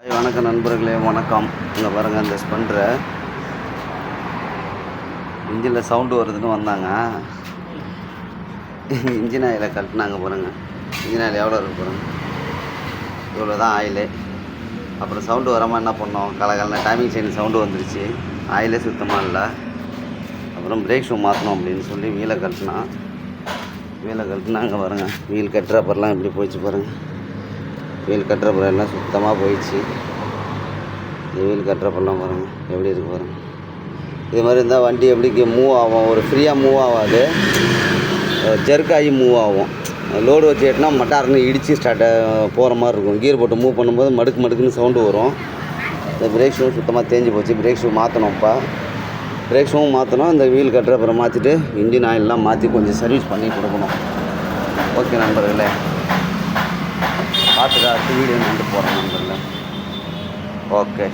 வணக்கம் நண்பர்களே, வணக்கம். இங்கே பாருங்கள், இந்த ஸ்பெண்டரை இன்ஜினில் சவுண்டு வருதுன்னு வந்தாங்க. இன்ஜின் ஆயிலை கட்டினாங்க பாருங்கள். இன்ஜின் ஆயில் எவ்வளோ இருக்குது பாருங்கள், இவ்வளோ தான் ஆயிலே. அப்புறம் சவுண்டு வராமல் என்ன பண்ணோம், காலகாலம் டைமிங் செயின் சவுண்டு வந்துருச்சு, ஆயிலே சுத்தமாக இல்லை. அப்புறம் பிரேக் ஷூ மாற்றணும் அப்படின்னு சொல்லி வீலை கட்டினா அங்கே பாருங்கள், வீல் கட்டுறப்பெல்லாம் இப்படி போயிடுச்சு பாருங்கள். வீல் கட்டுறப்பெல்லாம் எல்லாம் சுத்தமாக போயிடுச்சு. இந்த வீல் கட்டுறப்பெல்லாம் பாருங்கள் எப்படி இருக்குது பாருங்கள். இது மாதிரி இருந்தால் வண்டி எப்படி மூவ் ஆகும், ஒரு ஃப்ரீயாக மூவ் ஆகாது, ஜெர்க்காகி மூவ் ஆகும். லோடு வச்சு ஏட்டினா மட்டார்னு இடித்து போகிற மாதிரி இருக்கும். கியர் போட்டு மூவ் பண்ணும்போது மடுக்குன்னு சவுண்டு வரும். இந்த பிரேக் ஷூ சுத்தமாக தேஞ்சு போச்சு. பிரேக் ஷூ மாற்றணும்ப்பா. பிரேக் ஷூவும் மாற்றணும். இந்த வீல் கட்டுறப்புறம் மாற்றிட்டு இன்ஜின் ஆயிலெலாம் மாற்றி கொஞ்சம் சர்வீஸ் பண்ணி கொடுக்கணும். ஓகே நண்பர்களே, பார்த்துட்டு அடுத்த வீடியோ வந்து போகிறேன் நண்பர்களே. ஓகே.